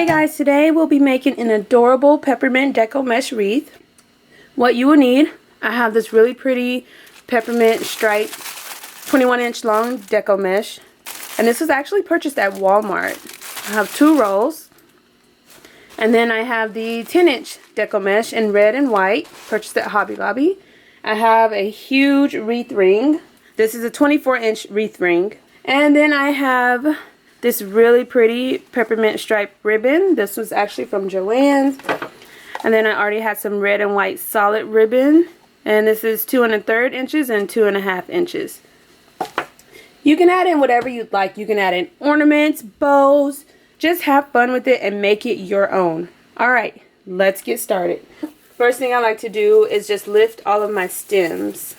Hey guys, today we'll be making an adorable peppermint deco mesh wreath. What you will need, I have this really pretty peppermint stripe 21-inch long deco mesh, and this was actually purchased at Walmart. I have 2 rolls, and then I have the 10-inch deco mesh in red and white, purchased at Hobby Lobby. I have a huge wreath ring. This is a 24-inch wreath ring, and then I have this really pretty peppermint stripe ribbon. This was actually from Joann's. And then I already had some red and white solid ribbon. And this is 2 1/3 inches and 2 1/2 inches. You can add in whatever you'd like. You can add in ornaments, bows. Just have fun with it and make it your own. Alright, let's get started. First thing I like to do is just lift all of my stems.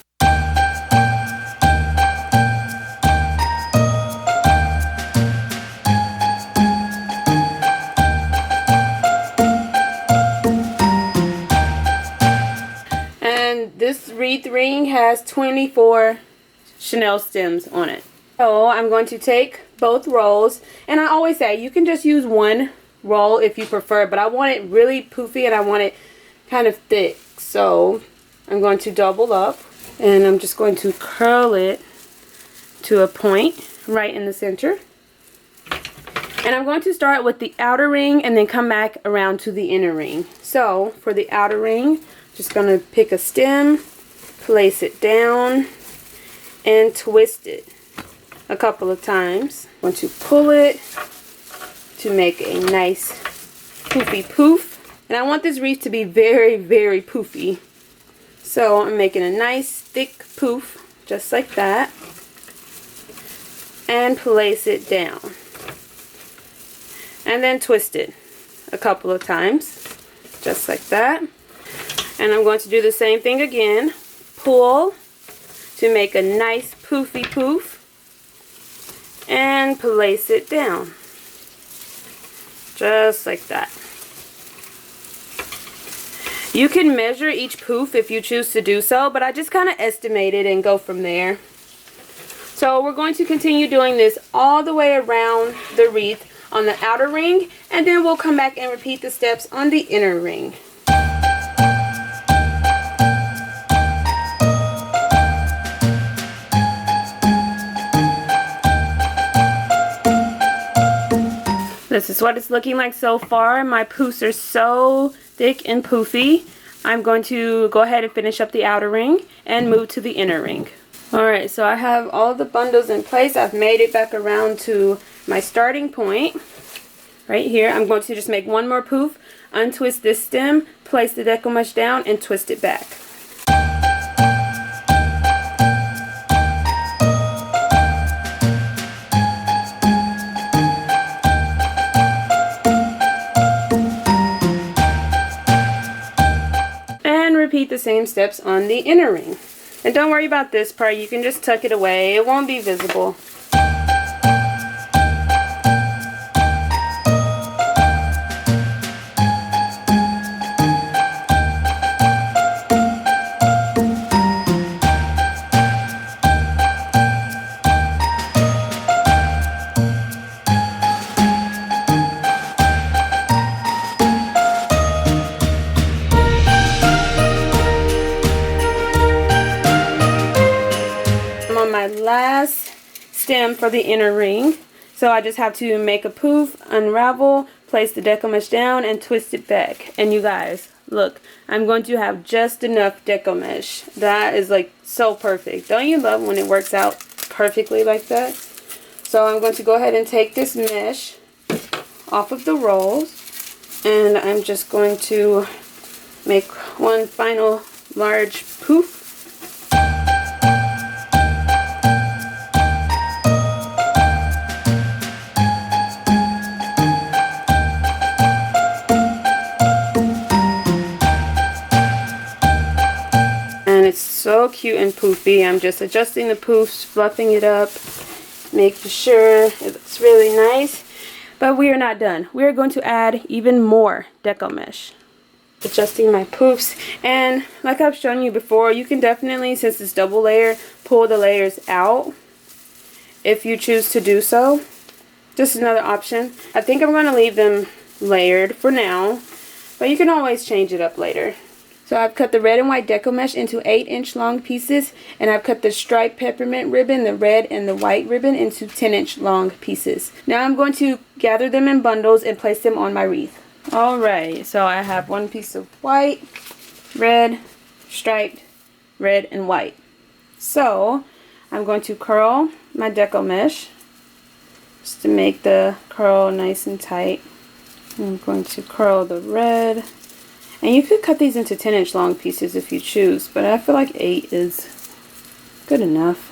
This wreath ring has 24 chenille stems on it. So I'm going to take both rolls, and I always say you can just use one roll if you prefer, but I want it really poofy and I want it kind of thick. So I'm going to double up, and I'm just going to curl it to a point right in the center. And I'm going to start with the outer ring and then come back around to the inner ring. So for the outer ring, just going to pick a stem, place it down, and twist it a couple of times. I'm going to pull it to make a nice poofy poof. And I want this wreath to be very, very poofy. So I'm making a nice thick poof, just like that. And place it down. And then twist it a couple of times, just like that. And I'm going to do the same thing again. Pull to make a nice poofy poof. And place it down. Just like that. You can measure each poof if you choose to do so, but I just kind of estimate it and go from there. So we're going to continue doing this all the way around the wreath on the outer ring, and then we'll come back and repeat the steps on the inner ring. This is what it's looking like so far. My poofs are so thick and poofy. I'm going to go ahead and finish up the outer ring and move to the inner ring. Alright, so I have all the bundles in place. I've made it back around to my starting point. Right here, I'm going to just make one more poof, untwist this stem, place the deco mesh down, and twist it back. Repeat the same steps on the inner ring. And don't worry about this part, you can just tuck it away, it won't be visible. My last stem for the inner ring, so I just have to make a poof, unravel, place the deco mesh down, and twist it back. And you guys, look, I'm going to have just enough deco mesh. That is like so perfect. Don't you love when it works out perfectly like that? So I'm going to go ahead and take this mesh off of the rolls, and I'm just going to make one final large poof. So cute and poofy. I'm just adjusting the poofs, fluffing it up, making sure it looks really nice. But we are not done. We are going to add even more deco mesh. Adjusting my poofs, and like I've shown you before, you can definitely, since it's double layer, pull the layers out if you choose to do so. Just another option. I think I'm going to leave them layered for now, but you can always change it up later. So I've cut the red and white deco mesh into 8-inch long pieces, and I've cut the striped peppermint ribbon, the red and the white ribbon, into 10-inch long pieces. Now I'm going to gather them in bundles and place them on my wreath. Alright, so I have one piece of white, red, striped, red, and white. So I'm going to curl my deco mesh just to make the curl nice and tight. I'm going to curl the red. And you could cut these into 10-inch long pieces if you choose, but I feel like 8 is good enough.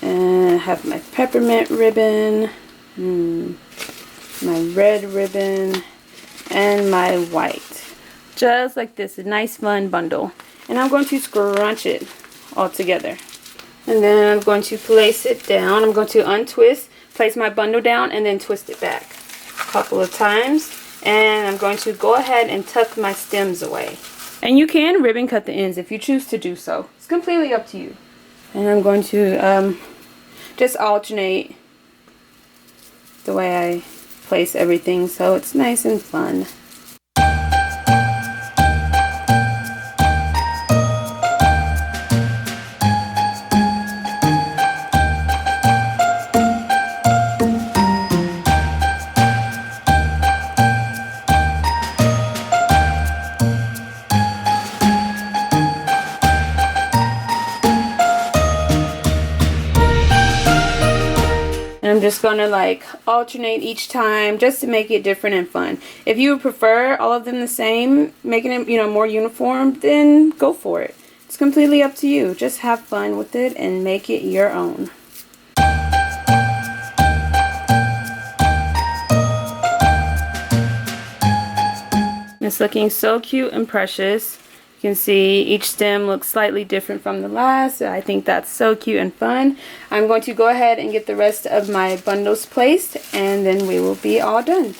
And I have my peppermint ribbon, my red ribbon, and my white. Just like this, a nice fun bundle. And I'm going to scrunch it all together. And then I'm going to place it down. I'm going to untwist, place my bundle down, and then twist it back a couple of times. And I'm going to go ahead and tuck my stems away. And you can ribbon cut the ends if you choose to do so. It's completely up to you. And I'm going to just alternate the way I place everything so it's nice and fun. I'm just gonna like alternate each time just to make it different and fun. If you prefer all of them the same, making it, you know, more uniform, then go for it. It's completely up to you. Just have fun with it and make it your own. It's looking so cute and precious. You can see each stem looks slightly different from the last. I think that's so cute and fun. I'm going to go ahead and get the rest of my bundles placed, and then we will be all done.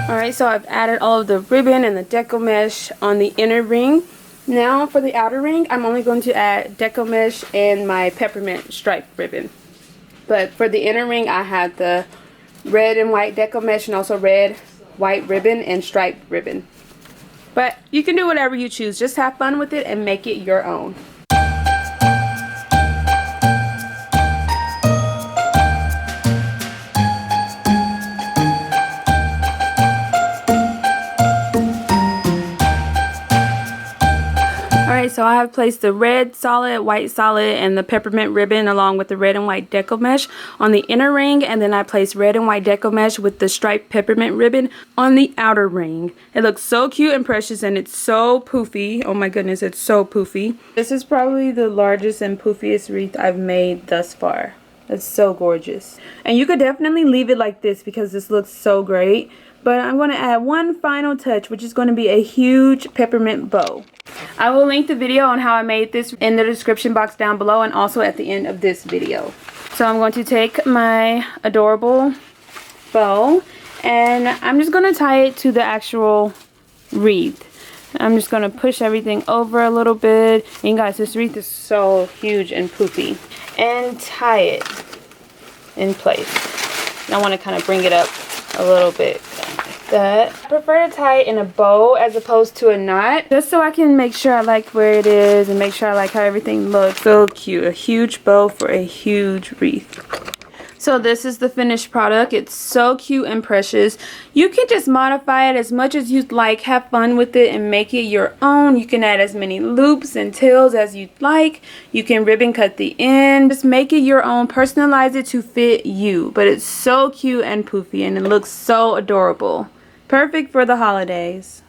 Alright, so I've added all of the ribbon and the deco mesh on the inner ring. Now for the outer ring, I'm only going to add deco mesh and my peppermint stripe ribbon. But for the inner ring, I have the red and white deco mesh and also red, white ribbon and striped ribbon. But you can do whatever you choose. Just have fun with it and make it your own. Alright, so I have placed the red solid, white solid, and the peppermint ribbon along with the red and white deco mesh on the inner ring, and then I placed red and white deco mesh with the striped peppermint ribbon on the outer ring. It looks so cute and precious, and it's so poofy. Oh my goodness, it's so poofy. This is probably the largest and poofiest wreath I've made thus far. It's so gorgeous. And you could definitely leave it like this because this looks so great. But I'm going to add one final touch, which is going to be a huge peppermint bow. I will link the video on how I made this in the description box down below and also at the end of this video. So I'm going to take my adorable bow and I'm just going to tie it to the actual wreath. I'm just going to push everything over a little bit. And guys, this wreath is so huge and poofy. And tie it in place. And I want to kind of bring it up a little bit like that. I prefer to tie it in a bow as opposed to a knot, just so I can make sure I like where it is and make sure I like how everything looks. So cute. A huge bow for a huge wreath. So this is the finished product. It's so cute and precious. You can just modify it as much as you'd like. Have fun with it and make it your own. You can add as many loops and tails as you'd like. You can ribbon cut the end. Just make it your own. Personalize it to fit you. But it's so cute and poofy and it looks so adorable. Perfect for the holidays.